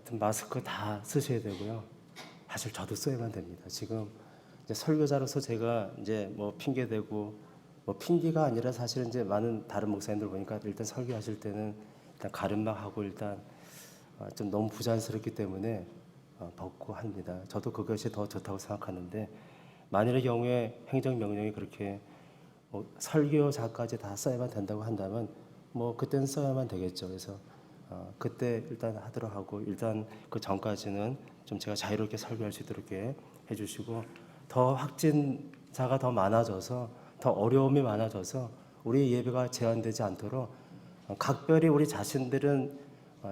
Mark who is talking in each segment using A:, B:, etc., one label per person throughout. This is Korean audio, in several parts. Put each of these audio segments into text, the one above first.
A: 하여튼 마스크 다 쓰셔야 되고요. 사실 저도 써야만 됩니다. 지금 이제 설교자로서 제가 이제 뭐 핑계 대고 뭐 핑계가 아니라 사실은 이제 많은 다른 목사님들 보니까 일단 설교하실 때는 일단 가름막 하고 일단 좀 너무 부자연스럽기 때문에 벗고 합니다. 저도 그것이 더 좋다고 생각하는데 만일의 경우에 행정명령이 그렇게 뭐 설교자까지 다 써야만 된다고 한다면 뭐 그때는 써야만 되겠죠. 그래서 그때 일단 하도록 하고 일단 그 전까지는 좀 제가 자유롭게 설교할 수 있도록 이렇게 해주시고 더 확진자가 더 많아져서 더 어려움이 많아져서 우리 예배가 제한되지 않도록 각별히 우리 자신들은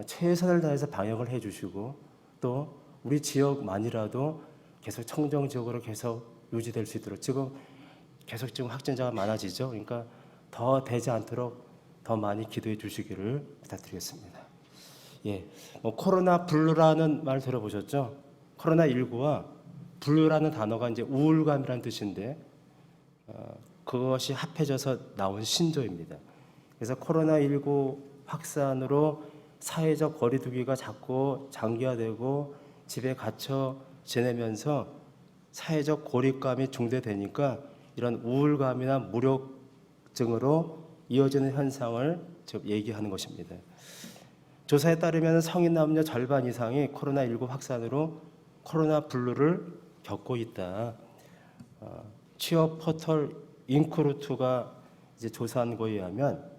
A: 최선을 다해서 방역을 해주시고 또 우리 지역만이라도 계속 청정 지역으로 계속 유지될 수 있도록 지금 확진자가 많아지죠. 그러니까 더 되지 않도록 더 많이 기도해 주시기를 부탁드리겠습니다. 예, 뭐 코로나 블루라는 말 들어보셨죠? 코로나 19와 블루라는 단어가 이제 우울감이라는 뜻인데 그것이 합해져서 나온 신조입니다. 그래서 코로나 19 확산으로 사회적 거리두기가 자꾸 장기화되고 집에 gat혀 지내면서 사회적 고립감이 중대되니까 이런 우울감이나 무력증으로 이어지는 현상을 지금 얘기하는 것입니다. 조사에 따르면 성인 남녀 절반 이상이 코로나19 확산으로 코로나 블루를 겪고 있다. 취업 포털 인크루트가 이제 조사한 거에 의하면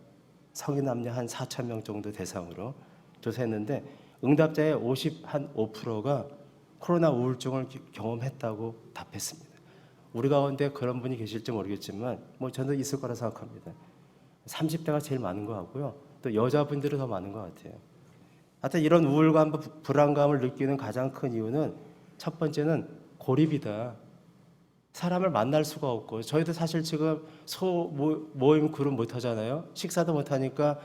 A: 성인 남녀 한 4,000명 정도 대상으로 조사했는데 응답자의 55%가 코로나 우울증을 경험했다고 답했습니다. 우리 가운데 그런 분이 계실지 모르겠지만 뭐 저는 있을 거라 생각합니다. 30대가 제일 많은 것 같고요. 또 여자분들이 더 많은 것 같아요. 하여튼 이런 우울감, 불안감을 느끼는 가장 큰 이유는 첫 번째는 고립이다. 사람을 만날 수가 없고 저희도 사실 지금 모임 그룹 못 하잖아요. 식사도 못 하니까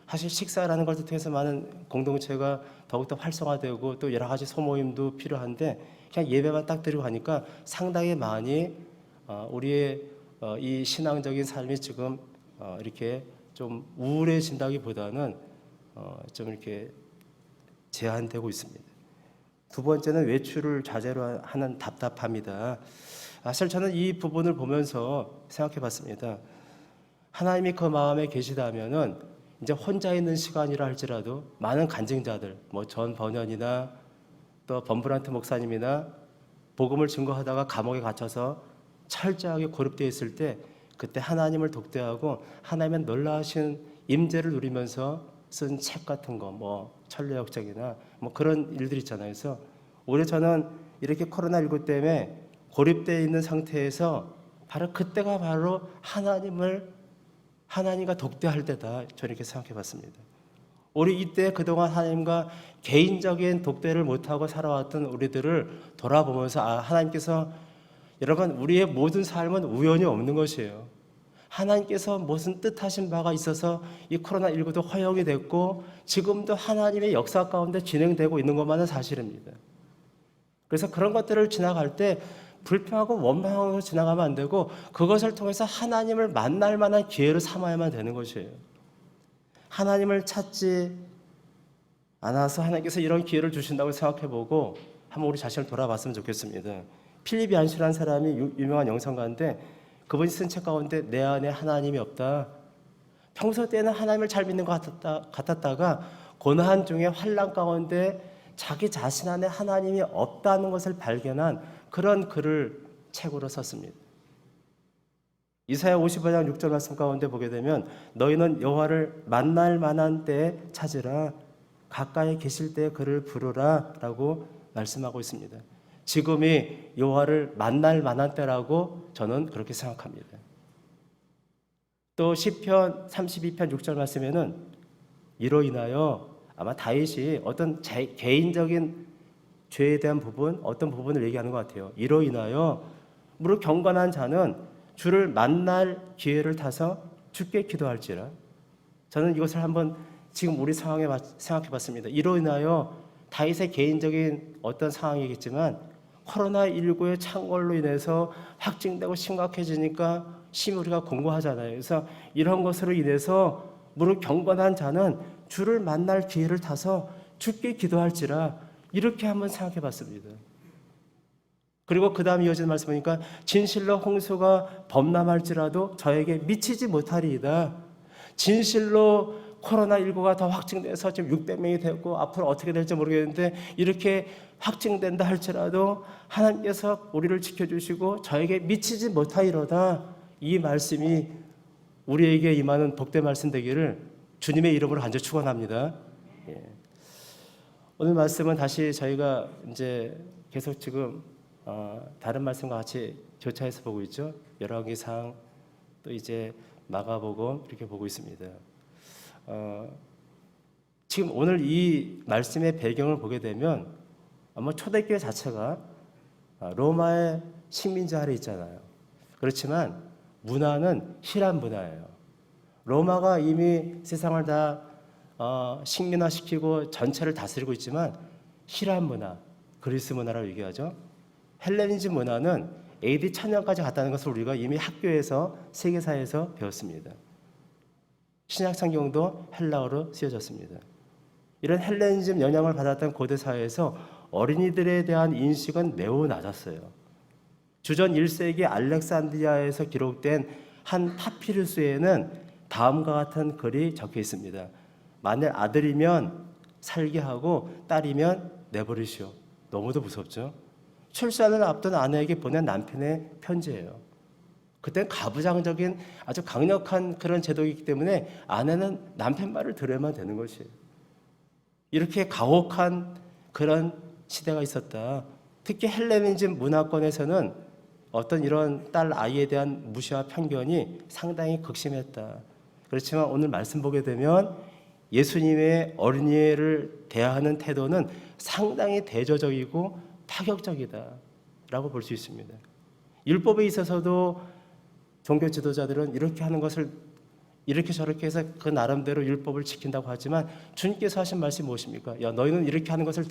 A: 사실 식사라는 것을 통해서 많은 공동체가 더욱더 활성화되고 또 여러 가지 소모임도 필요한데 그냥 예배만 딱 드리고 하니까 상당히 많이 우리의 이 신앙적인 삶이 지금 이렇게 좀 우울해진다기보다는 좀 이렇게 제한되고 있습니다. 두 번째는 외출을 자제로 하는 답답함이다. 사실 저는 이 부분을 보면서 생각해 봤습니다. 하나님이 그 마음에 계시다면은 이제 혼자 있는 시간이라 할지라도 많은 간증자들, 뭐 전 번연이나 또 범브란트 목사님이나 복음을 증거하다가 감옥에 갇혀서 철저하게 고립되어 있을 때 그때 하나님을 독대하고 하나님의 놀라우신 임재를 누리면서 쓴 책 같은 거, 뭐 천례역정이나 뭐 그런 일들이 있잖아요. 그래서 오히려 저는 이렇게 코로나19 때문에 고립되어 있는 상태에서 바로 그때가 바로 하나님과 독대할 때다. 저는 이렇게 생각해 봤습니다. 우리 이때 그동안 하나님과 개인적인 독대를 못하고 살아왔던 우리들을 돌아보면서 하나님께서 여러분 우리의 모든 삶은 우연이 없는 것이에요. 하나님께서 무슨 뜻하신 바가 있어서 이 코로나19도 허용이 됐고 지금도 하나님의 역사 가운데 진행되고 있는 것만은 사실입니다. 그래서 그런 것들을 지나갈 때 불평하고 원망하고 지나가면 안 되고 그것을 통해서 하나님을 만날 만한 기회를 삼아야만 되는 것이에요. 하나님을 찾지 않아서 하나님께서 이런 기회를 주신다고 생각해보고 한번 우리 자신을 돌아봤으면 좋겠습니다. 필립 얀시라는 사람이 유명한 영성가인데 그분이 쓴 책 가운데 내 안에 하나님이 없다. 평소 때는 하나님을 잘 믿는 것 같았다가 고난 중에 환난 가운데 자기 자신 안에 하나님이 없다는 것을 발견한 그런 글을 책으로 썼습니다. 이사야 55장 6절 말씀 가운데 보게 되면 너희는 여호와를 만날 만한 때에 찾으라 가까이 계실 때에 그를 부르라 라고 말씀하고 있습니다. 지금이 여호와를 만날 만한 때라고 저는 그렇게 생각합니다. 또 시편 32편 6절 말씀에는 이로 인하여 아마 다윗이 어떤 개인적인 죄에 대한 부분, 어떤 부분을 얘기하는 것 같아요. 이로 인하여 무릇 경건한 자는 주를 만날 기회를 타서 주께 기도할지라. 저는 이것을 한번 지금 우리 상황에 생각해 봤습니다. 이로 인하여 다윗의 개인적인 어떤 상황이겠지만 코로나19의 창궐로 인해서 확진되고 심각해지니까 심히 우리가 공고하잖아요. 그래서 이런 것으로 인해서 무릇 경건한 자는 주를 만날 기회를 타서 주께 기도할지라. 이렇게 한번 생각해 봤습니다. 그리고 그 다음 이어지는 말씀 보니까 진실로 홍수가 범람할지라도 저에게 미치지 못하리이다. 진실로 코로나19가 더 확진돼서 지금 600명이 되고 앞으로 어떻게 될지 모르겠는데 이렇게 확진된다 할지라도 하나님께서 우리를 지켜주시고 저에게 미치지 못하리로다. 이 말씀이 우리에게 임하는 복된 말씀 되기를 주님의 이름으로 간절히 축원합니다. 예. 오늘 말씀은 다시 저희가 이제 계속 지금 다른 말씀과 같이 교차해서 보고 있죠. 열왕기상 또 이제 마가복음 이렇게 보고 있습니다. 지금 오늘 이 말씀의 배경을 보게 되면 아마 초대교회 자체가 로마의 식민지 아래 있잖아요. 그렇지만 문화는 힐한 문화예요. 로마가 이미 세상을 다 식민화시키고 전체를 다스리고 있지만 힐한 문화, 그리스 문화라고 얘기하죠. 헬레니즘 문화는 AD 1000년까지 갔다는 것을 우리가 이미 학교에서 세계사에서 배웠습니다. 신약 성경도 헬라어로 쓰여졌습니다. 이런 헬레니즘 영향을 받았던 고대 사회에서 어린이들에 대한 인식은 매우 낮았어요. 주전 1세기 알렉산드리아에서 기록된 한 파피루스에는 다음과 같은 글이 적혀 있습니다. 만일 아들이면 살게 하고 딸이면 내버리시오. 너무도 무섭죠? 출산을 앞둔 아내에게 보낸 남편의 편지예요. 그때는 가부장적인 아주 강력한 그런 제도이기 때문에 아내는 남편 말을 들어야만 되는 것이에요. 이렇게 가혹한 그런 시대가 있었다. 특히 헬레니즘 문화권에서는 어떤 이런 딸 아이에 대한 무시와 편견이 상당히 극심했다. 그렇지만 오늘 말씀 보게 되면 예수님의 어린이를 대하는 태도는 상당히 대조적이고 파격적이다라고 볼 수 있습니다. 율법에 있어서도 종교 지도자들은 이렇게 하는 것을 이렇게 저렇게 해서 그 나름대로 율법을 지킨다고 하지만 주님께서 하신 말씀이 무엇입니까? 야, 너희는 이렇게 하는 것을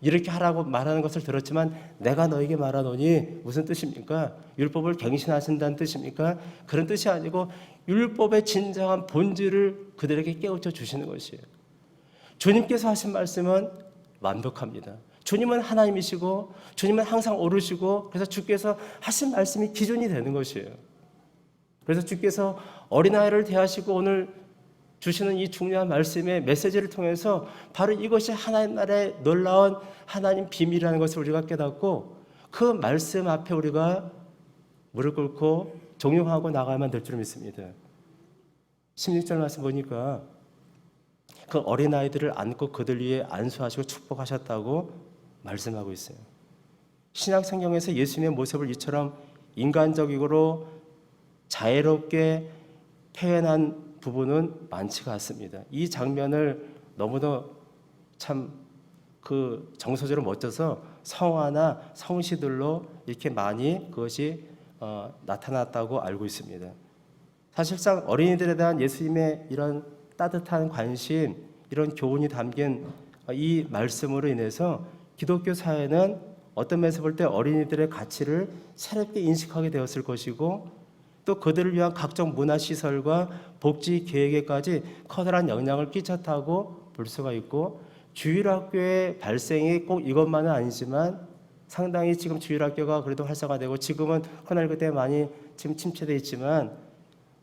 A: 이렇게 하라고 말하는 것을 들었지만 내가 너에게 말하노니 무슨 뜻입니까? 율법을 갱신하신다는 뜻입니까? 그런 뜻이 아니고 율법의 진정한 본질을 그들에게 깨우쳐 주시는 것이에요. 주님께서 하신 말씀은 완벽합니다. 주님은 하나님이시고 주님은 항상 오르시고 그래서 주께서 하신 말씀이 기준이 되는 것이에요. 그래서 주께서 어린아이를 대하시고 오늘 주시는 이 중요한 말씀의 메시지를 통해서 바로 이것이 하나님 나라의 놀라운 하나님 비밀이라는 것을 우리가 깨닫고 그 말씀 앞에 우리가 무릎 꿇고 종용하고 나가야만 될 줄 믿습니다. 16절 말씀 보니까 그 어린아이들을 안고 그들 위에 안수하시고 축복하셨다고 말씀하고 있어요. 신약 성경에서 예수님의 모습을 이처럼 인간적이고 자애롭게 표현한 부분은 많지가 않습니다. 이 장면을 너무도 참 그 정서적으로 멋져서 성화나 성시들로 이렇게 많이 그것이 나타났다고 알고 있습니다. 사실상 어린이들에 대한 예수님의 이런 따뜻한 관심, 이런 교훈이 담긴 이 말씀으로 인해서 기독교 사회는 어떤 면에서 볼 때 어린이들의 가치를 새롭게 인식하게 되었을 것이고 또 그들을 위한 각종 문화시설과 복지 계획에까지 커다란 영향을 끼쳤다고 볼 수가 있고 주일학교의 발생이 꼭 이것만은 아니지만 상당히 지금 주일학교가 그래도 활성화되고 지금은 코로나19 때문에 많이 지금 침체되어 있지만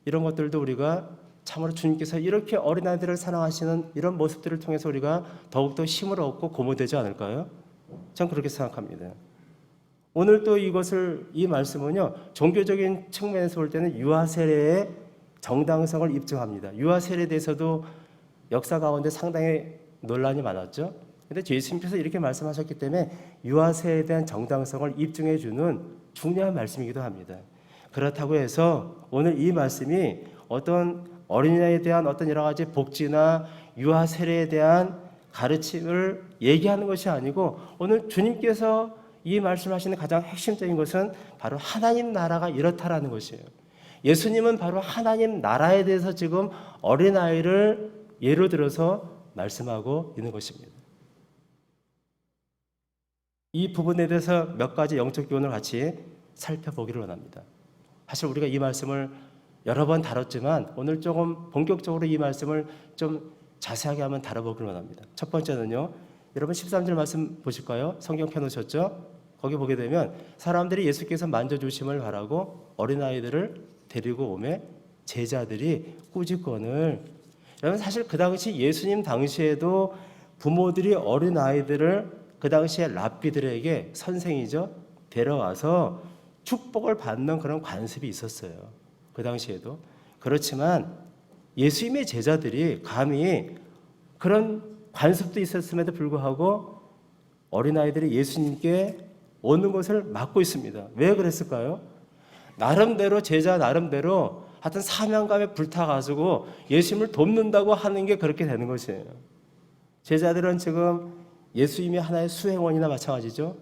A: 이런 것들도 우리가 참으로 주님께서 이렇게 어린아이들을 사랑하시는 이런 모습들을 통해서 우리가 더욱더 힘을 얻고 고무되지 않을까요? 전 그렇게 생각합니다. 오늘 또 이 말씀은요, 종교적인 측면에서 볼 때는 유아 세례의 정당성을 입증합니다. 유아 세례에 대해서도 역사 가운데 상당히 논란이 많았죠. 그런데 예수님께서 이렇게 말씀하셨기 때문에 유아 세례에 대한 정당성을 입증해 주는 중요한 말씀이기도 합니다. 그렇다고 해서 오늘 이 말씀이 어떤 어린이에 대한 어떤 여러 가지 복지나 유아 세례에 대한 가르침을 얘기하는 것이 아니고 오늘 주님께서 이 말씀하시는 가장 핵심적인 것은 바로 하나님 나라가 이렇다라는 것이에요. 예수님은 바로 하나님 나라에 대해서 지금 어린아이를 예로 들어서 말씀하고 있는 것입니다. 이 부분에 대해서 몇 가지 영적 교훈을 같이 살펴보기를 원합니다. 사실 우리가 이 말씀을 여러 번 다뤘지만 오늘 조금 본격적으로 이 말씀을 좀 자세하게 한번 다뤄보기를 원합니다. 첫 번째는요, 여러분 13절 말씀 보실까요? 성경 펴놓으셨죠? 거기 보게 되면 사람들이 예수께서 만져주심을 바라고 어린아이들을 데리고 오매 제자들이 꾸짖건을. 여러분 사실 그 당시 예수님 당시에도 부모들이 어린아이들을 그 당시에 랍비들에게 선생이죠 데려와서 축복을 받는 그런 관습이 있었어요. 그 당시에도. 그렇지만 예수님의 제자들이 감히 그런 관습도 있었음에도 불구하고 어린아이들이 예수님께 오는 것을 막고 있습니다. 왜 그랬을까요? 나름대로 제자 나름대로 하여튼 사명감에 불타가지고 예수님을 돕는다고 하는 게 그렇게 되는 것이에요. 제자들은 지금 예수님이 하나의 수행원이나 마찬가지죠.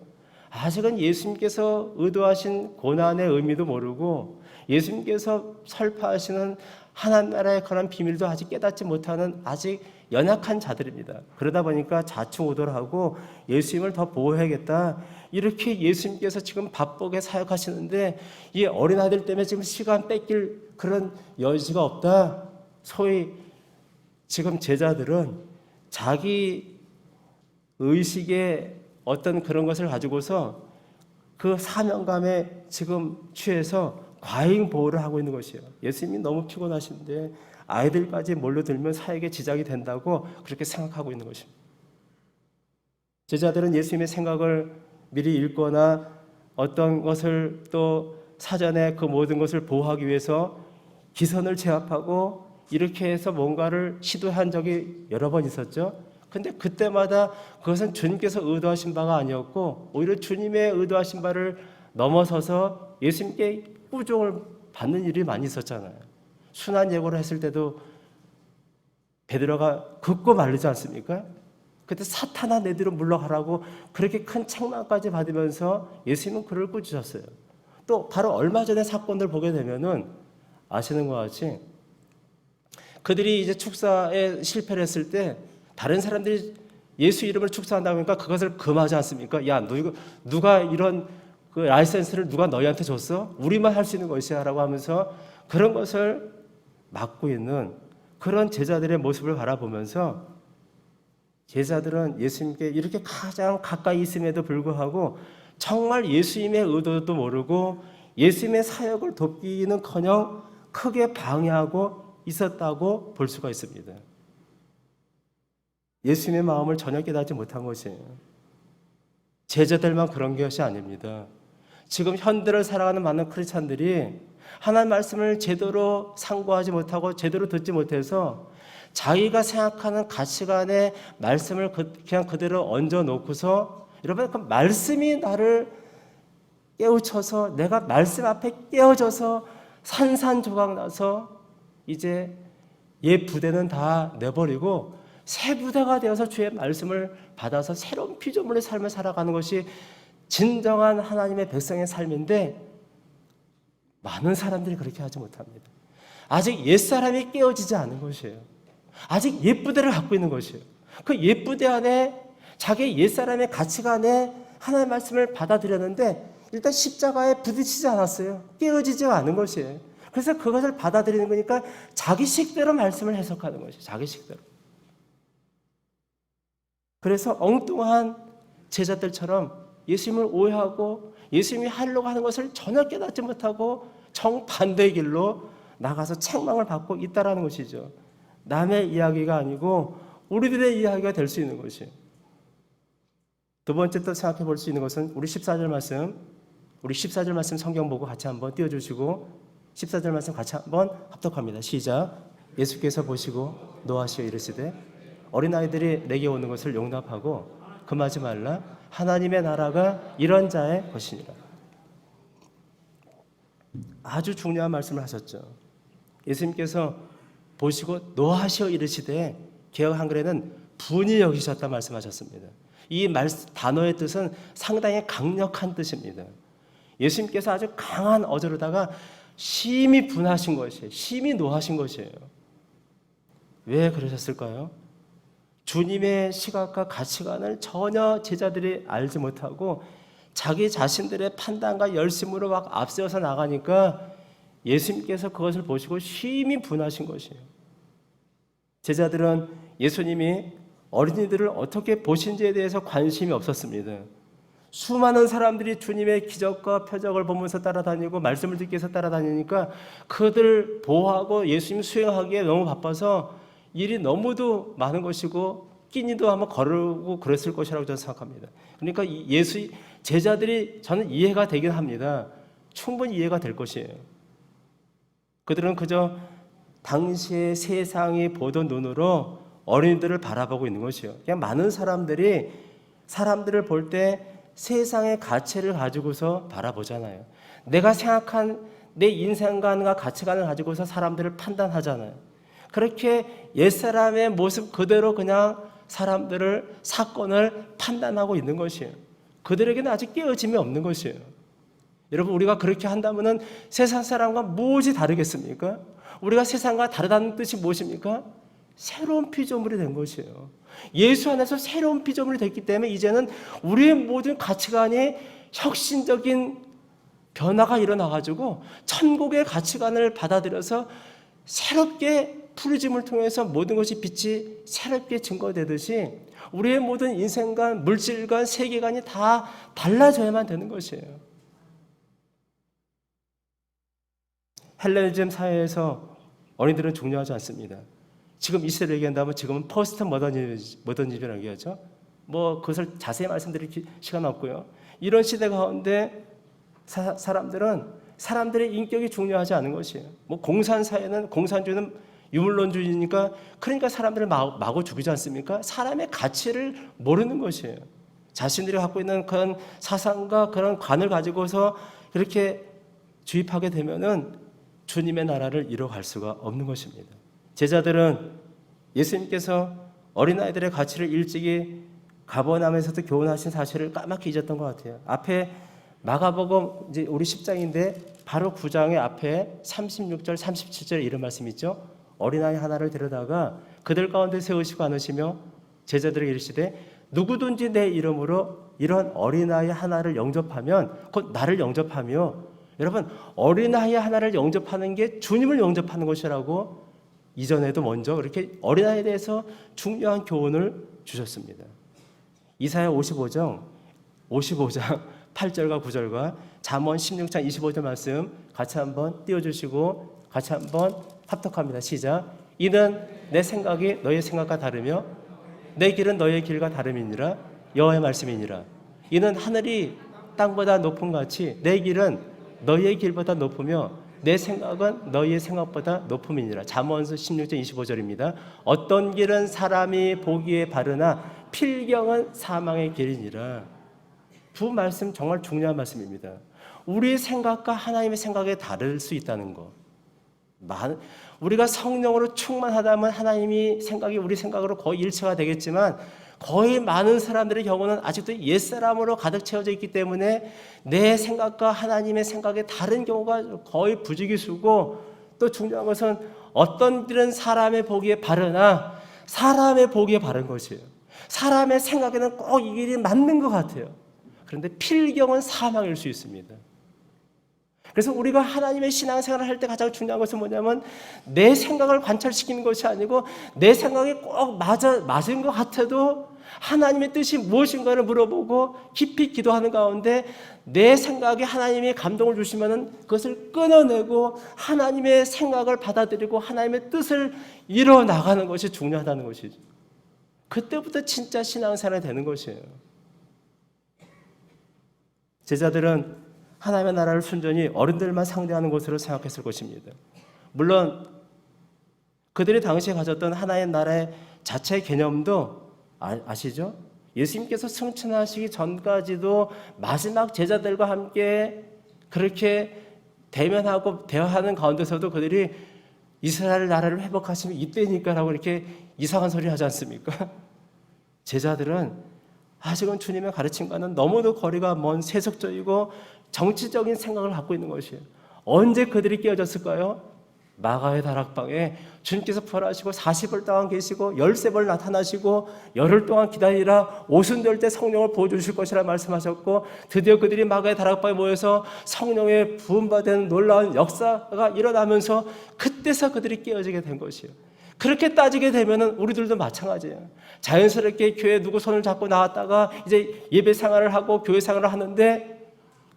A: 아직은 예수님께서 의도하신 고난의 의미도 모르고 예수님께서 설파하시는 하나님 나라의 그런 비밀도 아직 깨닫지 못하는 아직 연약한 자들입니다. 그러다 보니까 좌충우돌하고 예수님을 더 보호해야겠다. 이렇게 예수님께서 지금 바쁘게 사역하시는데 이 어린아이들 때문에 지금 시간 뺏길 그런 여지가 없다. 소위 지금 제자들은 자기 의식의 어떤 그런 것을 가지고서 그 사명감에 지금 취해서 과잉 보호를 하고 있는 것이에요. 예수님이 너무 피곤하신데 아이들까지 몰려들면 사역에 지장이 된다고 그렇게 생각하고 있는 것입니다. 제자들은 예수님의 생각을 미리 읽거나 어떤 것을 또 사전에 그 모든 것을 보호하기 위해서 기선을 제압하고 이렇게 해서 뭔가를 시도한 적이 여러 번 있었죠. 근데 그때마다 그것은 주님께서 의도하신 바가 아니었고 오히려 주님의 의도하신 바를 넘어서서 예수님께 꾸중을 받는 일이 많이 있었잖아요. 순환 예고를 했을 때도 베드로가 긋고 말리지 않습니까? 그때 사탄아 내 뒤로 물러가라고 그렇게 큰 책망까지 받으면서 예수님은 그를 꾸짖으셨어요. 또 바로 얼마 전에 사건들 보게 되면은 아시는 것 같이 그들이 이제 축사에 실패를 했을 때 다른 사람들이 예수 이름을 축사한다고 하니까 그것을 금하지 않습니까? 야, 누가 이런 그 라이센스를 누가 너희한테 줬어? 우리만 할 수 있는 것이야 라고 하면서 그런 것을 막고 있는 그런 제자들의 모습을 바라보면서 제자들은 예수님께 이렇게 가장 가까이 있음에도 불구하고 정말 예수님의 의도도 모르고 예수님의 사역을 돕기는커녕 크게 방해하고 있었다고 볼 수가 있습니다. 예수님의 마음을 전혀 깨닫지 못한 것이에요. 제자들만 그런 것이 아닙니다. 지금 현대를 살아가는 많은 크리스찬들이 하나님 말씀을 제대로 상고하지 못하고 제대로 듣지 못해서 자기가 생각하는 가치관의 말씀을 그냥 그대로 얹어놓고서 여러분 그 말씀이 나를 깨우쳐서 내가 말씀 앞에 깨어져서 산산조각 나서 이제 옛 부대는 다 내버리고 새 부대가 되어서 주의 말씀을 받아서 새로운 피조물의 삶을 살아가는 것이 진정한 하나님의 백성의 삶인데 많은 사람들이 그렇게 하지 못합니다. 아직 옛사람이 깨어지지 않은 것이에요. 아직 옛부대를 갖고 있는 것이에요. 그 옛부대 안에 자기의 옛사람의 가치관에 하나님의 말씀을 받아들였는데 일단 십자가에 부딪히지 않았어요. 깨어지지 않은 것이에요. 그래서 그것을 받아들이는 거니까 자기식대로 말씀을 해석하는 것이에요. 자기식대로. 그래서 엉뚱한 제자들처럼 예수님을 오해하고 예수님이 하려고 하는 것을 전혀 깨닫지 못하고 정반대의 길로 나가서 책망을 받고 있다라는 것이죠. 남의 이야기가 아니고 우리들의 이야기가 될 수 있는 것이에요. 두 번째 또 생각해 볼 수 있는 것은 우리 14절 말씀 성경 보고 같이 한번 띄워주시고 14절 말씀 같이 한번 합독합니다. 시작. 예수께서 보시고 노하시어 이르시되 어린아이들이 내게 오는 것을 용납하고 금하지 말라. 하나님의 나라가 이런 자의 것이니라. 아주 중요한 말씀을 하셨죠. 예수님께서 보시고 노하시어 이르시되 개역 한글에는 분이 여기셨다 말씀하셨습니다. 이 단어의 뜻은 상당히 강력한 뜻입니다. 예수님께서 아주 강한 어조로다가 심히 분하신 것이에요. 심히 노하신 것이에요. 왜 그러셨을까요? 주님의 시각과 가치관을 전혀 제자들이 알지 못하고 자기 자신들의 판단과 열심으로 막 앞세워서 나가니까 예수님께서 그것을 보시고 심히 분하신 것이에요. 제자들은 예수님이 어린이들을 어떻게 보신지에 대해서 관심이 없었습니다. 수많은 사람들이 주님의 기적과 표적을 보면서 따라다니고 말씀을 듣기 위해서 따라다니니까 그들을 보호하고 예수님 수행하기에 너무 바빠서 일이 너무도 많은 것이고 끼니도 한번 거르고 그랬을 것이라고 저는 생각합니다. 그러니까 예수 제자들이 저는 이해가 되긴 합니다. 충분히 이해가 될 것이에요. 그들은 그저 당시의 세상이 보던 눈으로 어린이들을 바라보고 있는 것이요. 그냥 많은 사람들이 사람들을 볼 때 세상의 가치를 가지고서 바라보잖아요. 내가 생각한 내 인생관과 가치관을 가지고서 사람들을 판단하잖아요. 그렇게 옛사람의 모습 그대로 그냥 사람들을, 사건을 판단하고 있는 것이에요. 그들에게는 아직 깨어짐이 없는 것이에요. 여러분, 우리가 그렇게 한다면 세상 사람과 무엇이 다르겠습니까? 우리가 세상과 다르다는 뜻이 무엇입니까? 새로운 피조물이 된 것이에요. 예수 안에서 새로운 피조물이 됐기 때문에 이제는 우리의 모든 가치관이 혁신적인 변화가 일어나가지고 천국의 가치관을 받아들여서 새롭게 푸르짐을 통해서 모든 것이 빛이 새롭게 증거되듯이 우리의 모든 인생관, 물질관, 세계관이 다 달라져야만 되는 것이에요. 헬레니즘 사회에서 어린이들은 중요하지 않습니다. 지금 이 시대를 얘기한다면 지금은 포스트 모더니즘이라고 얘기하죠. 그것을 자세히 말씀드릴 시간 없고요. 이런 시대 가운데 사람들의 인격이 중요하지 않은 것이에요. 공산주의는 유물론주의니까 그러니까 사람들을 마구 죽이지 않습니까? 사람의 가치를 모르는 것이에요. 자신들이 갖고 있는 그런 사상과 그런 관을 가지고서 그렇게 주입하게 되면은 주님의 나라를 이뤄갈 수가 없는 것입니다. 제자들은 예수님께서 어린아이들의 가치를 일찍이 가버나움에서도 교훈하신 사실을 까맣게 잊었던 것 같아요. 앞에 마가복음 이제 우리 10장인데 바로 9장의 앞에 36절, 37절 이런 말씀이 있죠. 어린아이 하나를 데려다가 그들 가운데 세우시고 안으시며 제자들에게 이르시되 누구든지 내 이름으로 이런 어린아이 하나를 영접하면 곧 나를 영접하며, 여러분, 어린아이 하나를 영접하는 게 주님을 영접하는 것이라고 이전에도 먼저 그렇게 어린아이에 대해서 중요한 교훈을 주셨습니다. 이사야 55장 8절과 9절과 잠언 16장 25절 말씀 같이 한번 띄워주시고 같이 한번 합독합니다. 시작. 이는 내 생각이 너의 생각과 다르며 내 길은 너의 길과 다름이니라. 여호와의 말씀이니라. 이는 하늘이 땅보다 높은 같이 내 길은 너희의 길보다 높으며 내 생각은 너희의 생각보다 높음이니라. 잠언서 16장 25절입니다. 어떤 길은 사람이 보기에 바르나 필경은 사망의 길이니라. 두 말씀 정말 중요한 말씀입니다. 우리의 생각과 하나님의 생각이 다를 수 있다는 것. 우리가 성령으로 충만하다면 하나님이 생각이 우리 생각으로 거의 일치가 되겠지만 거의 많은 사람들의 경우는 아직도 옛사람으로 가득 채워져 있기 때문에 내 생각과 하나님의 생각이 다른 경우가 거의 부지기수고, 또 중요한 것은 어떤 길은 사람의 보기에 바르나 사람의 보기에 바른 것이에요. 사람의 생각에는 꼭 이 길이 맞는 것 같아요. 그런데 필경은 사망일 수 있습니다. 그래서 우리가 하나님의 신앙생활을 할 때 가장 중요한 것은 뭐냐면 내 생각을 관찰시키는 것이 아니고 내 생각이 꼭 맞은 것 같아도 하나님의 뜻이 무엇인가를 물어보고 깊이 기도하는 가운데 내 생각에 하나님이 감동을 주시면 그것을 끊어내고 하나님의 생각을 받아들이고 하나님의 뜻을 이뤄나가는 것이 중요하다는 것이죠. 그때부터 진짜 신앙생활이 되는 것이에요. 제자들은 하나님의 나라를 순전히 어른들만 상대하는 것으로 생각했을 것입니다. 물론 그들이 당시에 가졌던 하나님의 나라의 자체 개념도 아시죠? 예수님께서 승천하시기 전까지도 마지막 제자들과 함께 그렇게 대면하고 대화하는 가운데서도 그들이 이스라엘 나라를 회복하시면 이때니까라고 이렇게 이상한 소리 하지 않습니까? 제자들은 아직은 주님의 가르침과는 너무도 거리가 먼 세속적이고 정치적인 생각을 갖고 있는 것이에요. 언제 그들이 깨어졌을까요? 마가의 다락방에 주님께서 부활하시고 40일 동안 계시고 13번 나타나시고 열흘 동안 기다리라 오순절 때 성령을 부어주실 것이라 말씀하셨고, 드디어 그들이 마가의 다락방에 모여서 성령의 부음받은 놀라운 역사가 일어나면서 그때서 그들이 깨어지게 된 것이에요. 그렇게 따지게 되면은 우리들도 마찬가지예요. 자연스럽게 교회 누구 손을 잡고 나왔다가 이제 예배 생활을 하고 교회 생활을 하는데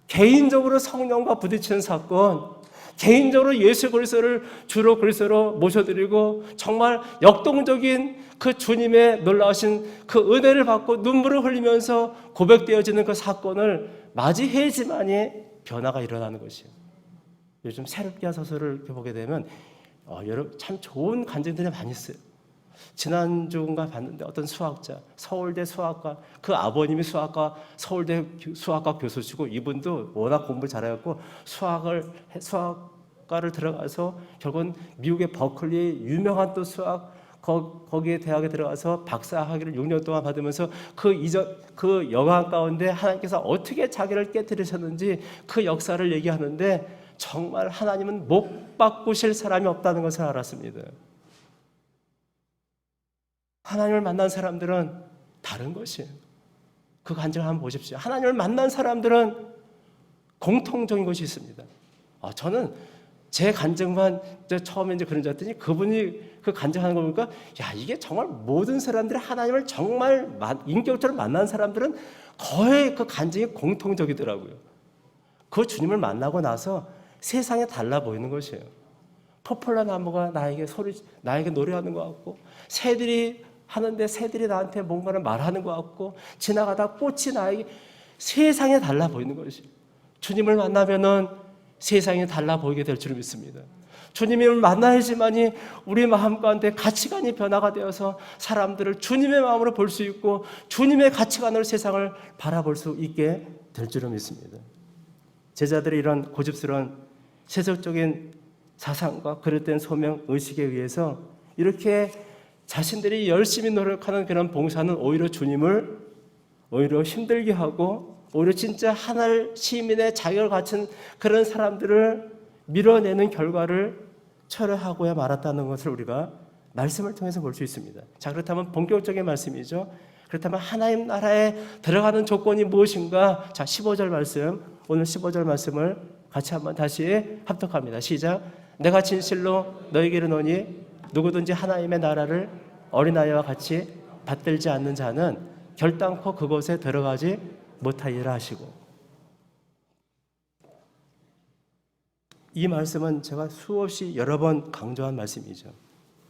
A: 개인적으로 성령과 부딪히는 사건, 개인적으로 예수 그리스도를 주로 그리스도로 모셔드리고 정말 역동적인 그 주님의 놀라우신 그 은혜를 받고 눈물을 흘리면서 고백되어지는 그 사건을 맞이해야지만이 변화가 일어나는 것이에요. 요즘 새롭게 서술을 이렇게 보게 되면 여러분 참 좋은 간증들이 많이 있어요. 지난주인가 봤는데 어떤 수학자, 서울대 수학과, 그 아버님이 서울대 수학과 교수시고 이분도 워낙 공부 잘해갖고 수학과를 들어가서 결국은 미국의 버클리 유명한 또 거기에 대학에 들어가서 박사 학위를 6년 동안 받으면서 그 영광 가운데 하나님께서 어떻게 자기를 깨뜨리셨는지 그 역사를 얘기하는데 정말 하나님은 못 바꾸실 사람이 없다는 것을 알았습니다. 하나님을 만난 사람들은 다른 것이에요. 그 간증을 한번 보십시오. 하나님을 만난 사람들은 공통적인 것이 있습니다. 저는 제 간증만 처음에 이제 그런 줄 알았더니 그분이 그 간증하는 거 보니까 이게 정말 모든 사람들이 하나님을 정말 인격적으로 만난 사람들은 거의 그 간증이 공통적이더라고요. 그 주님을 만나고 나서 세상에 달라 보이는 것이에요. 포플라 나무가 나에게 노래하는 것 같고, 새들이 하는데 새들이 나한테 뭔가를 말하는 것 같고, 지나가다 꽃이 나에게 세상에 달라 보이는 것이에요. 주님을 만나면은 세상이 달라 보이게 될 줄 믿습니다. 주님을 만나야지만이 우리 마음 가운데 가치관이 변화가 되어서 사람들을 주님의 마음으로 볼 수 있고 주님의 가치관으로 세상을 바라볼 수 있게 될 줄을 믿습니다. 제자들이 이런 고집스러운 세속적인 사상과 그릇된 소명 의식에 의해서 이렇게 자신들이 열심히 노력하는 그런 봉사는 오히려 주님을 오히려 힘들게 하고 오히려 진짜 하늘 시민의 자격을 갖춘 그런 사람들을 밀어내는 결과를 철회하고야 말았다는 것을 우리가 말씀을 통해서 볼 수 있습니다. 자, 그렇다면 본격적인 말씀이죠. 그렇다면 하나님 나라에 들어가는 조건이 무엇인가? 자, 15절 말씀, 오늘 15절 말씀을 같이 한번 다시 합독합니다. 시작. 내가 진실로 너에게 이르노니 누구든지 하나님의 나라를 어린아이와 같이 받들지 않는 자는 결단코 그곳에 들어가지 못하리라 하시고, 이 말씀은 제가 수없이 여러 번 강조한 말씀이죠.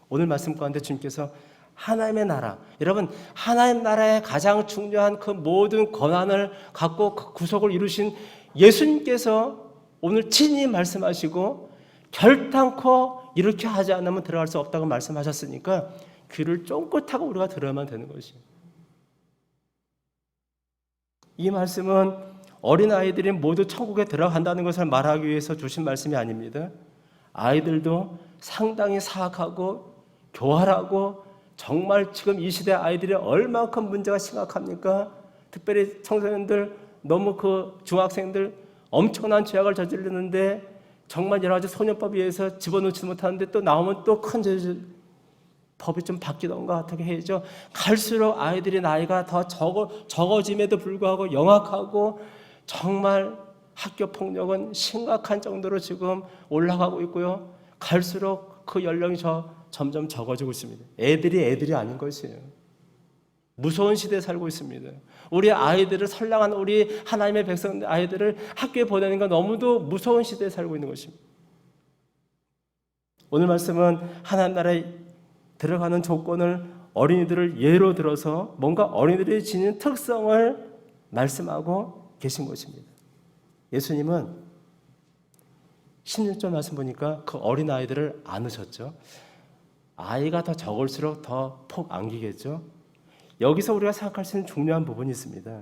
A: 오늘 말씀 가운데 주님께서 하나님의 나라, 여러분 하나님 나라의 가장 중요한 그 모든 권한을 갖고 그 구속을 이루신 예수님께서 오늘 친히 말씀하시고 결단코 이렇게 하지 않으면 들어갈 수 없다고 말씀하셨으니까 귀를 쫑긋하고 우리가 들어야만 되는 것이에요. 이 말씀은 어린아이들이 모두 천국에 들어간다는 것을 말하기 위해서 주신 말씀이 아닙니다. 아이들도 상당히 사악하고 교활하고 정말 지금 이 시대 아이들이 얼마큼 문제가 심각합니까? 특별히 청소년들, 너무 그 중학생들 엄청난 죄악을 저지르는데 정말 여러 가지 소년법에 의해서 집어넣지 못하는데 또 나오면 또 큰 죄, 법이 좀 바뀌던가 어떻게 해야죠. 갈수록 아이들이 나이가 더 적어짐에도 불구하고 영악하고 정말 학교 폭력은 심각한 정도로 지금 올라가고 있고요. 갈수록 그 연령이 점점 적어지고 있습니다. 애들이 아닌 것이에요. 무서운 시대에 살고 있습니다. 우리 아이들을 선량한 우리 하나님의 백성 아이들을 학교에 보내는 건 너무도 무서운 시대에 살고 있는 것입니다. 오늘 말씀은 하나님 나라에 들어가는 조건을 어린이들을 예로 들어서 뭔가 어린이들이 지닌 특성을 말씀하고 계신 것입니다. 예수님은 16절 말씀 보니까 그 어린아이들을 안으셨죠. 아이가 더 적을수록 더 폭 안기겠죠. 여기서 우리가 생각할 수 있는 중요한 부분이 있습니다.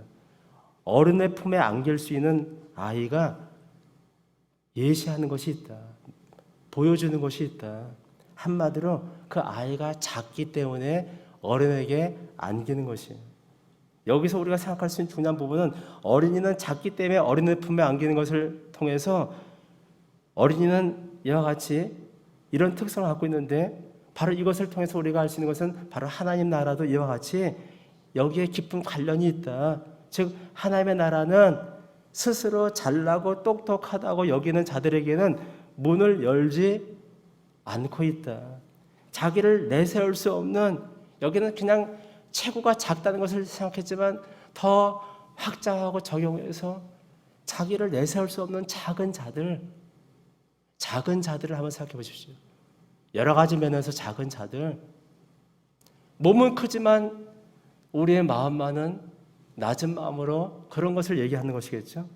A: 어른의 품에 안길 수 있는 아이가 예시하는 것이 있다. 보여주는 것이 있다. 한마디로 그 아이가 작기 때문에 어른에게 안기는 것이에요. 여기서 우리가 생각할 수 있는 중요한 부분은 어린이는 작기 때문에 어린의 품에 안기는 것을 통해서 어린이는 이와 같이 이런 특성을 갖고 있는데 바로 이것을 통해서 우리가 알 수 있는 것은 바로 하나님 나라도 이와 같이 여기에 깊은 관련이 있다. 즉 하나님의 나라는 스스로 잘나고 똑똑하다고 여기는 자들에게는 문을 열지 않고 있다. 자기를 내세울 수 없는, 여기는 그냥 체구가 작다는 것을 생각했지만 더 확장하고 적용해서 자기를 내세울 수 없는 작은 자들을 한번 생각해 보십시오. 여러 가지 면에서 작은 자들, 몸은 크지만 우리의 마음만은 낮은 마음으로, 그런 것을 얘기하는 것이겠죠.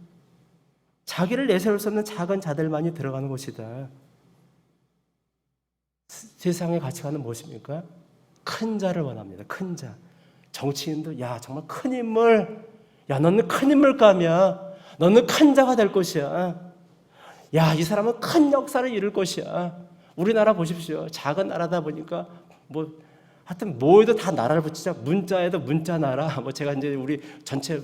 A: 자기를 내세울 수 없는 작은 자들만이 들어가는 곳이다. 세상의 가치관은 무엇입니까? 큰 자를 원합니다. 큰 자. 정치인도 야 정말 큰 인물, 야 너는 큰 인물감이야, 너는 큰 자가 될 것이야, 야 이 사람은 큰 역사를 이룰 것이야. 우리나라 보십시오. 작은 나라다 보니까 뭐 하여튼 뭐에도 다 나라를 붙이자. 문자에도 문자 나라. 뭐 제가 이제 우리 전체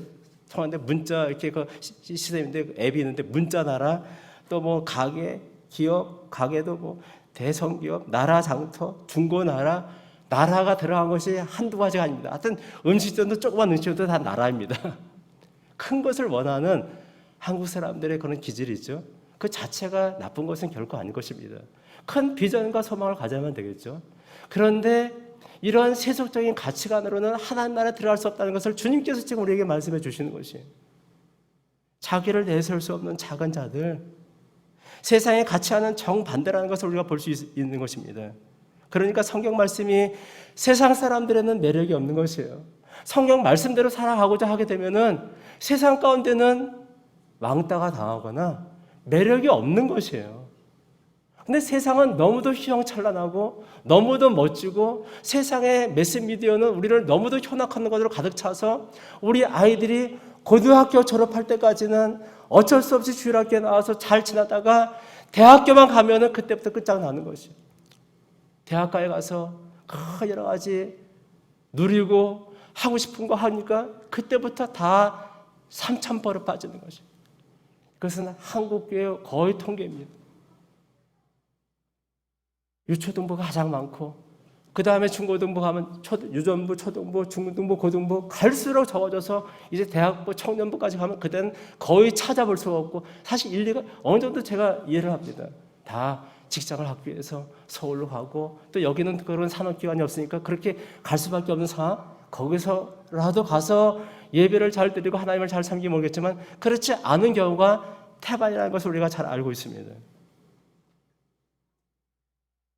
A: 통하는데 문자 이렇게 그 시스템인데 앱이 있는데 문자 나라, 또 뭐 가게, 기업, 가게도 뭐 대성기업, 나라 장터, 중고 나라, 나라가 들어간 것이 한두 가지가 아닙니다. 하여튼 음식점도 조그만 음식점도 다 나라입니다. 큰 것을 원하는 한국 사람들의 그런 기질이 있죠. 그 자체가 나쁜 것은 결코 아닌 것입니다. 큰 비전과 소망을 가져야만 되겠죠. 그런데 이러한 세속적인 가치관으로는 하나님 나라에 들어갈 수 없다는 것을 주님께서 지금 우리에게 말씀해 주시는 것이에요. 자기를 내세울 수 없는 작은 자들, 세상의 가치와는 정반대라는 것을 우리가 볼 수 있는 것입니다. 그러니까 성경 말씀이 세상 사람들에는 매력이 없는 것이에요. 성경 말씀대로 살아가고자 하게 되면은 세상 가운데는 왕따가 당하거나 매력이 없는 것이에요. 근데 세상은 너무도 휘황찬란하고 너무도 멋지고 세상의 매스미디어는 우리를 너무도 현악한 것으로 가득 차서 우리 아이들이 고등학교 졸업할 때까지는 어쩔 수 없이 주일학교에 나와서 잘 지나다가 대학교만 가면은 그때부터 끝장나는 것이에요. 대학가에 가서 여러 가지 누리고 하고 싶은 거 하니까 그때부터 다 삼천포로 빠지는 것이에요. 그것은 한국교회 거의 통계입니다. 유초등부가 가장 많고 그 다음에 중고등부 가면 유전부, 초등부, 중등부, 고등부 갈수록 적어져서 이제 대학부, 청년부까지 가면 그때는 거의 찾아볼 수가 없고, 사실 일리가 어느 정도 제가 이해를 합니다. 다 직장을 하기 위해서 서울로 가고 또 여기는 그런 산업기관이 없으니까 그렇게 갈 수밖에 없는 상황, 거기서라도 가서 예배를 잘 드리고 하나님을 잘 섬기면 모르겠지만 그렇지 않은 경우가 태반이라는 것을 우리가 잘 알고 있습니다.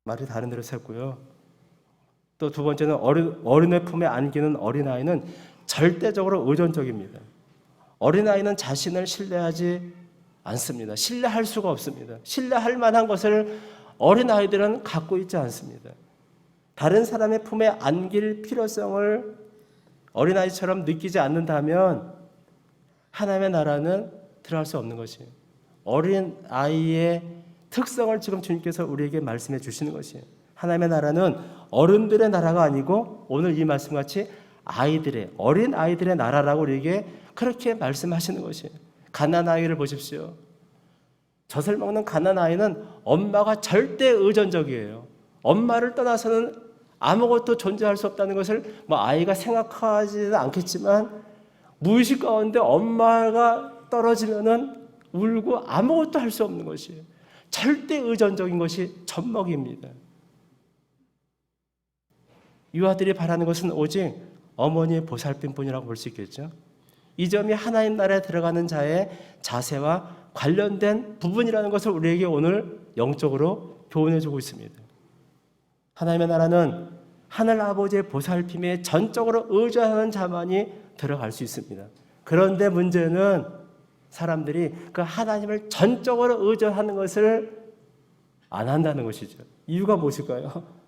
A: 말이 다른 데로 샜고요. 또 두 번째는 어린의 품에 안기는 어린아이는 절대적으로 의존적입니다. 어린아이는 자신을 신뢰하지 않습니다. 신뢰할 수가 없습니다. 신뢰할 만한 것을 어린아이들은 갖고 있지 않습니다. 다른 사람의 품에 안길 필요성을 어린아이처럼 느끼지 않는다면 하나님의 나라는 들어갈 수 없는 것이에요. 어린아이의 특성을 지금 주님께서 우리에게 말씀해 주시는 것이에요. 하나님의 나라는 어른들의 나라가 아니고 오늘 이 말씀같이 어린 아이들의 나라라고 우리에게 그렇게 말씀하시는 것이에요. 갓난아이를 보십시오. 젖을 먹는 갓난아이는 엄마가 절대 의존적이에요. 엄마를 떠나서는 아무것도 존재할 수 없다는 것을 아이가 생각하지는 않겠지만 무의식 가운데 엄마가 떨어지면은 울고 아무것도 할 수 없는 것이에요. 절대 의존적인 것이 젖먹이입니다. 유아들이 바라는 것은 오직 어머니의 보살핌뿐이라고 볼 수 있겠죠. 이 점이 하나님 나라에 들어가는 자의 자세와 관련된 부분이라는 것을 우리에게 오늘 영적으로 교훈해 주고 있습니다. 하나님의 나라는 하늘 아버지의 보살핌에 전적으로 의존하는 자만이 들어갈 수 있습니다. 그런데 문제는 사람들이 그 하나님을 전적으로 의존하는 것을 안 한다는 것이죠. 이유가 무엇일까요?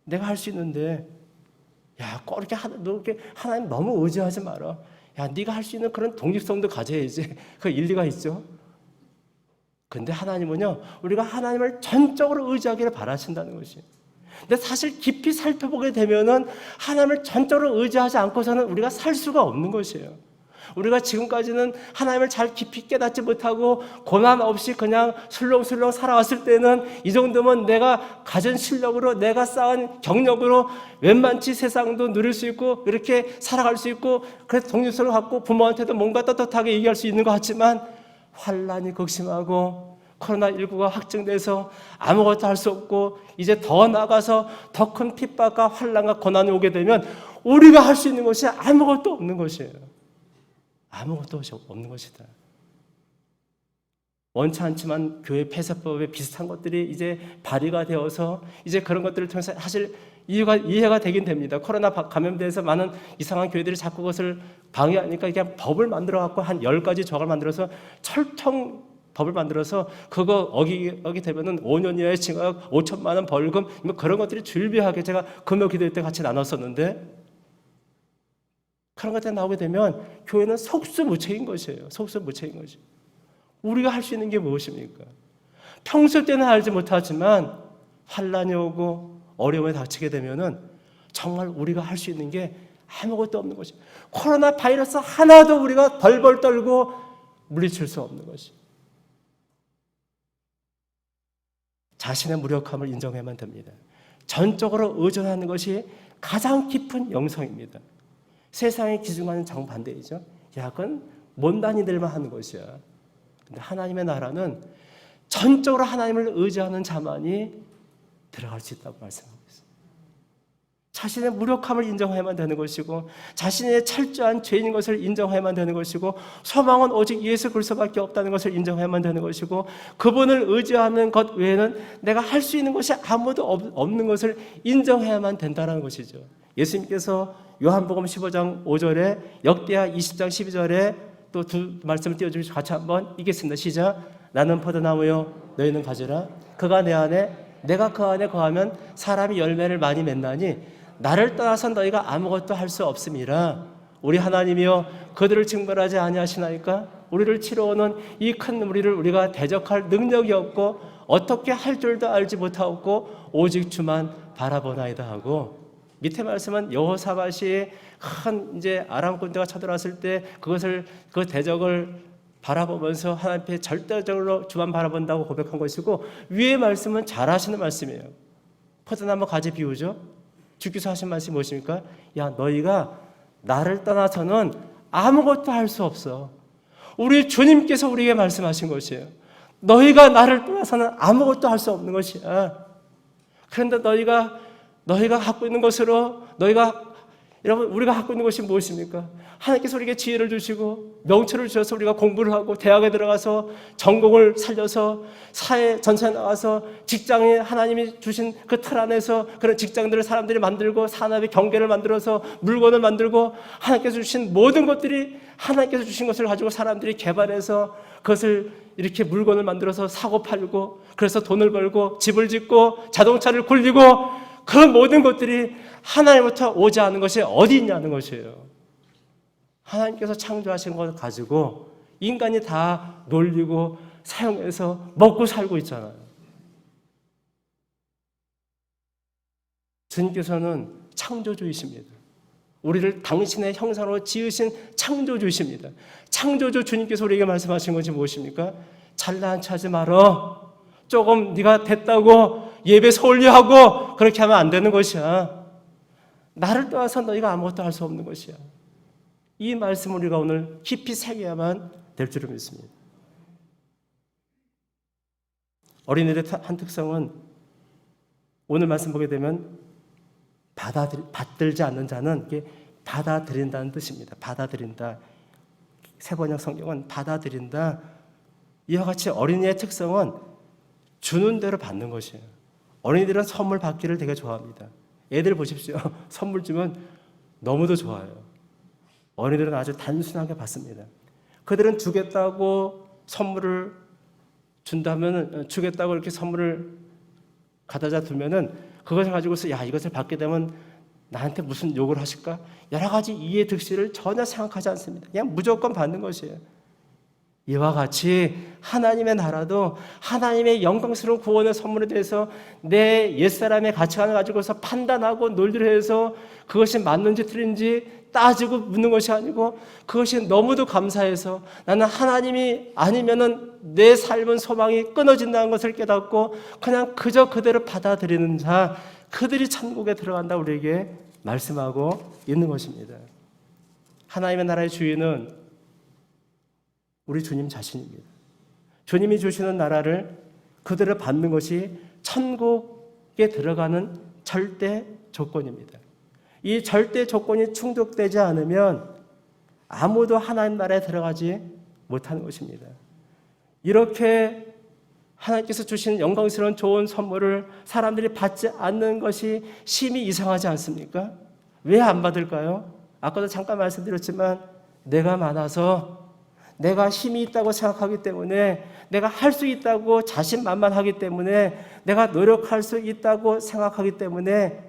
A: 내가 할 수 있는데, 야, 꼭 이렇게 너 이렇게 하나님 너무 의지하지 마라. 야, 네가 할 수 있는 그런 독립성도 가져야지. 그 일리가 있죠. 근데 하나님은요, 우리가 하나님을 전적으로 의지하기를 바라신다는 것이에요. 근데 사실 깊이 살펴보게 되면은 하나님을 전적으로 의지하지 않고서는 우리가 살 수가 없는 것이에요. 우리가 지금까지는 하나님을 잘 깊이 깨닫지 못하고 고난 없이 그냥 술렁술렁 살아왔을 때는 이 정도면 내가 가진 실력으로, 내가 쌓은 경력으로 웬만치 세상도 누릴 수 있고 이렇게 살아갈 수 있고, 그래서 독립성을 갖고 부모한테도 뭔가 떳떳하게 얘기할 수 있는 것 같지만 환난이 극심하고 코로나19가 확정돼서 아무것도 할 수 없고 이제 더 나아가서 더 큰 핍박과 환난과 고난이 오게 되면 우리가 할 수 있는 것이 아무것도 없는 것이에요. 아무것도 없는 것이다. 원치 않지만 교회 폐쇄법에 비슷한 것들이 이제 발의가 되어서 이제 그런 것들을 통해서 사실 이해가 되긴 됩니다. 코로나 감염돼서 많은 이상한 교회들이 자꾸 그것을 방해하니까 그냥 법을 만들어 갖고 한 10가지 조항을 만들어서 철통 법을 만들어서 그거 어기게 되면은 5년 이하의 징역, 5천만 원 벌금 뭐 그런 것들이 줄비하게 제가 금요 기도회 때 같이 나눴었는데 그런 것들이 나오게 되면 교회는 속수무책인 것이에요. 속수무책인 것이. 우리가 할 수 있는 게 무엇입니까? 평소 때는 알지 못하지만 환난이 오고 어려움에 닥치게 되면은 정말 우리가 할 수 있는 게 아무것도 없는 것이. 코로나 바이러스 하나도 우리가 벌벌 떨고 물리칠 수 없는 것이. 자신의 무력함을 인정해야만 됩니다. 전적으로 의존하는 것이 가장 깊은 영성입니다. 세상에 기중하는 정반대이죠. 야, 그건 못난이들만 하는 것이야. 근데 하나님의 나라는 전적으로 하나님을 의지하는 자만이 들어갈 수 있다고 말씀하고 있어요. 자신의 무력함을 인정해야만 되는 것이고 자신의 철저한 죄인 것을 인정해야만 되는 것이고 소망은 오직 예수 그리스도밖에 없다는 것을 인정해야만 되는 것이고 그분을 의지하는 것 외에는 내가 할 수 있는 것이 아무도 없는 것을 인정해야만 된다는 것이죠. 예수님께서 요한복음 15장 5절에 역대하 20장 12절에 또 두 말씀을 띄워주시고 같이 한번 읽겠습니다. 시작. 나는 포도나무요 너희는 가지라. 그가 내 안에 내가 그 안에 거하면 사람이 열매를 많이 맺나니 나를 떠나서 너희가 아무것도 할 수 없음이라. 우리 하나님이여 그들을 징벌하지 아니하시나이까. 우리를 치러오는 이 큰 무리를 우리가 대적할 능력이 없고 어떻게 할 줄도 알지 못하고 오직 주만 바라보나이다 하고 밑에 말씀은 여호사밧이 큰 이제 아람 군대가 쳐들어왔을 때 그 대적을 바라보면서 하나님 앞에 절대적으로 주만 바라본다고 고백한 것이고 위의 말씀은 잘 하시는 말씀이에요. 포도나무 가지 비우죠. 주께서 하신 말씀이 무엇입니까? 야 너희가 나를 떠나서는 아무것도 할 수 없어. 우리 주님께서 우리에게 말씀하신 것이에요. 너희가 나를 떠나서는 아무것도 할 수 없는 것이야. 그런데 너희가 갖고 있는 것으로 여러분 우리가 갖고 있는 것이 무엇입니까? 하나님께서 우리에게 지혜를 주시고 명철을 주셔서 우리가 공부를 하고 대학에 들어가서 전공을 살려서 사회 전체에 나가서 직장에 하나님이 주신 그 틀 안에서 그런 직장들을 사람들이 만들고 산업의 경계를 만들어서 물건을 만들고 하나님께서 주신 모든 것들이 하나님께서 주신 것을 가지고 사람들이 개발해서 그것을 이렇게 물건을 만들어서 사고 팔고 그래서 돈을 벌고 집을 짓고 자동차를 굴리고 그 모든 것들이 하나님부터 오지 않은 것이 어디 있냐는 것이에요. 하나님께서 창조하신 것을 가지고 인간이 다 놀리고 사용해서 먹고 살고 있잖아요. 주님께서는 창조주이십니다. 우리를 당신의 형상으로 지으신 창조주이십니다. 창조주 주님께서 우리에게 말씀하신 것이 무엇입니까? 잘난 체하지 말어. 조금 네가 됐다고 예배 소홀히 하고 그렇게 하면 안 되는 것이야. 나를 떠나서 너희가 아무것도 할 수 없는 것이야. 이 말씀을 우리가 오늘 깊이 새겨야만 될 줄을 믿습니다. 어린이들의 한 특성은 오늘 말씀 보게 되면 받들지 않는 자는 이게 받아들인다는 뜻입니다. 받아들인다. 세번역 성경은 받아들인다. 이와 같이 어린이의 특성은 주는 대로 받는 것이에요. 어린이들은 선물 받기를 되게 좋아합니다. 애들 보십시오. 선물 주면 너무도 좋아요. 어린이들은 아주 단순하게 받습니다. 그들은 주겠다고 선물을 준다면 주겠다고 이렇게 선물을 가져다 두면은 그것을 가지고서 야 이것을 받게 되면 나한테 무슨 욕을 하실까? 여러 가지 이해 득실을 전혀 생각하지 않습니다. 그냥 무조건 받는 것이에요. 이와 같이 하나님의 나라도 하나님의 영광스러운 구원의 선물에 대해서 내 옛사람의 가치관을 가지고서 판단하고 논리를 해서 그것이 맞는지 틀린지 따지고 묻는 것이 아니고 그것이 너무도 감사해서 나는 하나님이 아니면은 내 삶은 소망이 끊어진다는 것을 깨닫고 그냥 그저 그대로 받아들이는 자, 그들이 천국에 들어간다 우리에게 말씀하고 있는 것입니다. 하나님의 나라의 주인은 우리 주님 자신입니다. 주님이 주시는 나라를 그대로 받는 것이 천국에 들어가는 절대 조건입니다. 이 절대 조건이 충족되지 않으면 아무도 하나님 나라에 들어가지 못하는 것입니다. 이렇게 하나님께서 주신 영광스러운 좋은 선물을 사람들이 받지 않는 것이 심히 이상하지 않습니까? 왜 안 받을까요? 아까도 잠깐 말씀드렸지만 내가 많아서, 내가 힘이 있다고 생각하기 때문에, 내가 할 수 있다고 자신만만하기 때문에, 내가 노력할 수 있다고 생각하기 때문에,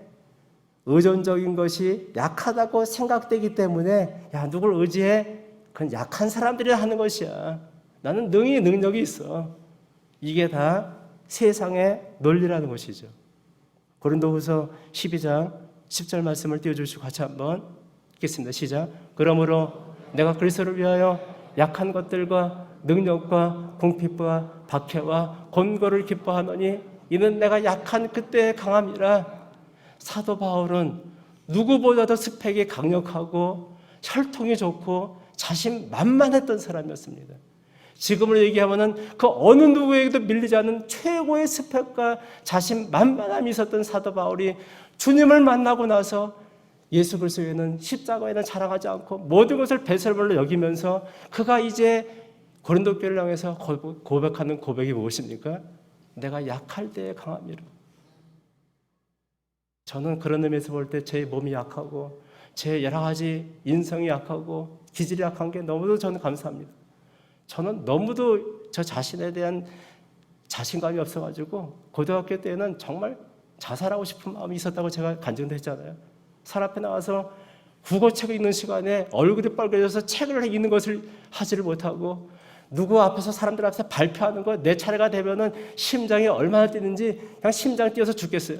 A: 의존적인 것이 약하다고 생각되기 때문에, 야, 누굴 의지해? 그건 약한 사람들이 하는 것이야. 나는 능력이 있어. 이게 다 세상의 논리라는 것이죠. 고린도후서 12장 10절 말씀을 띄워주시고 같이 한번 읽겠습니다. 시작. 그러므로 내가 그리스도를 위하여 약한 것들과 능력과 궁핍과 박해와 곤고를 기뻐하노니 이는 내가 약한 그때의 강함이라. 사도 바울은 누구보다도 스펙이 강력하고 혈통이 좋고 자신만만했던 사람이었습니다. 지금을 얘기하면은 그 어느 누구에게도 밀리지 않는 최고의 스펙과 자신만만함이 있었던 사도 바울이 주님을 만나고 나서 예수 그리스도에는 십자가에는 자랑하지 않고 모든 것을 배설물로 여기면서 그가 이제 고린도 교회를 향해서 고백하는 고백이 무엇입니까? 내가 약할 때에 강함이라. 저는 그런 의미에서 볼 때 제 몸이 약하고 제 여러 가지 인성이 약하고 기질이 약한 게 너무도 저는 감사합니다. 저는 너무도 저 자신에 대한 자신감이 없어가지고 고등학교 때는 정말 자살하고 싶은 마음이 있었다고 제가 간증도 했잖아요. 사람 앞에 나와서 국어책을 읽는 시간에 얼굴이 빨개져서 책을 읽는 것을 하지를 못하고 누구 앞에서 사람들 앞에서 발표하는 거 내 차례가 되면은 심장이 얼마나 뛰는지 그냥 심장 뛰어서 죽겠어요.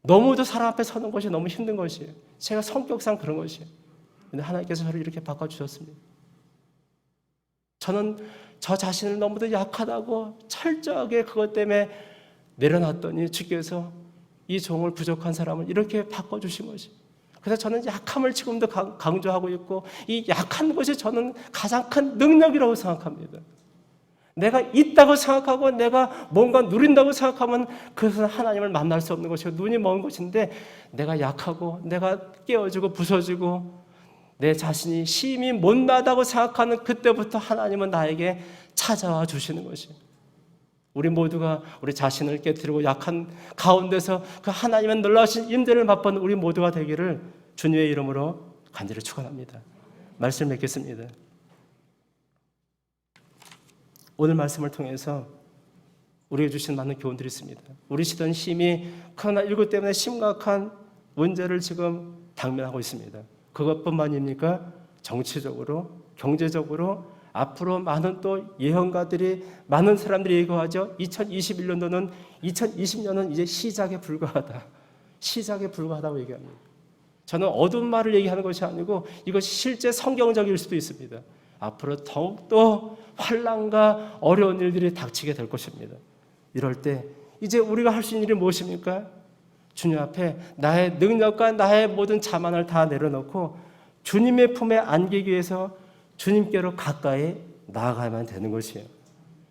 A: 너무도 사람 앞에 서는 것이 너무 힘든 것이에요. 제가 성격상 그런 것이에요. 근데 하나님께서 저를 이렇게 바꿔주셨습니다. 저는 저 자신을 너무도 약하다고 철저하게 그것 때문에 내려놨더니 주께서 이 종을 부족한 사람을 이렇게 바꿔주신 것이. 그래서 저는 약함을 지금도 강조하고 있고 이 약한 것이 저는 가장 큰 능력이라고 생각합니다. 내가 있다고 생각하고 내가 뭔가 누린다고 생각하면 그것은 하나님을 만날 수 없는 것이고 눈이 먼 것인데 내가 약하고 내가 깨어지고 부서지고 내 자신이 심히 못나다고 생각하는 그때부터 하나님은 나에게 찾아와 주시는 것이에요. 우리 모두가 우리 자신을 깨뜨리고 약한 가운데서 그 하나님의 놀라우신 임재를 맛보는 우리 모두가 되기를 주님의 이름으로 간절히 축원합니다. 말씀 맺겠습니다. 오늘 말씀을 통해서 우리에게 주신 많은 교훈들이 있습니다. 우리 시대는 심히 코로나19 때문에 심각한 문제를 지금 당면하고 있습니다. 그것뿐만입니까? 정치적으로, 경제적으로 앞으로 많은 또 예언가들이 많은 사람들이 얘기하죠. 2021년도는 2020년은 이제 시작에 불과하다. 시작에 불과하다고 얘기합니다. 저는 어두운 말을 얘기하는 것이 아니고 이것이 실제 성경적일 수도 있습니다. 앞으로 더욱더 환난과 어려운 일들이 닥치게 될 것입니다. 이럴 때 이제 우리가 할 수 있는 일이 무엇입니까? 주님 앞에 나의 능력과 나의 모든 자만을 다 내려놓고 주님의 품에 안기기 위해서 주님께로 가까이 나아가야만 되는 것이에요.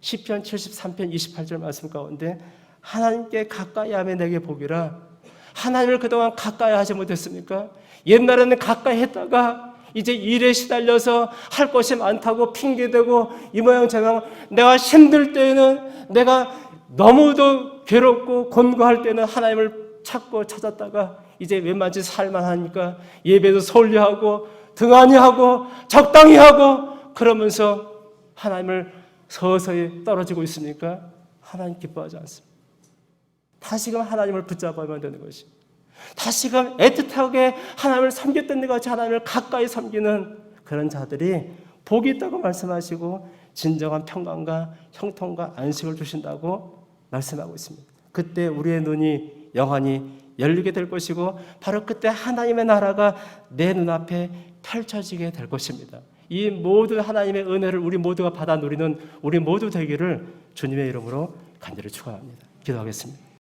A: 시편 73편 28절 말씀 가운데 하나님께 가까이 하면 내게 복이라. 하나님을 그동안 가까이 하지 못했습니까? 옛날에는 가까이 했다가 이제 일에 시달려서 할 것이 많다고 핑계대고 이 모양 저 모양 내가 힘들 때에는 내가 너무도 괴롭고 곤고할 때는 하나님을 찾고 찾았다가 이제 웬만치 살만하니까 예배도 소홀히하고 등한히 하고 적당히 하고 그러면서 하나님을 서서히 떨어지고 있습니까? 하나님 기뻐하지 않습니다. 다시금 하나님을 붙잡아야만 되는 것이 다시금 애틋하게 하나님을 섬겼던 것 같이 하나님을 가까이 섬기는 그런 자들이 복이 있다고 말씀하시고 진정한 평강과 형통과 안식을 주신다고 말씀하고 있습니다. 그때 우리의 눈이 영원히 열리게 될 것이고 바로 그때 하나님의 나라가 내 눈앞에 펼쳐지게 될 것입니다. 이 모든 하나님의 은혜를 우리 모두가 받아 누리는 우리 모두 되기를 주님의 이름으로 간절히 축원합니다. 기도하겠습니다.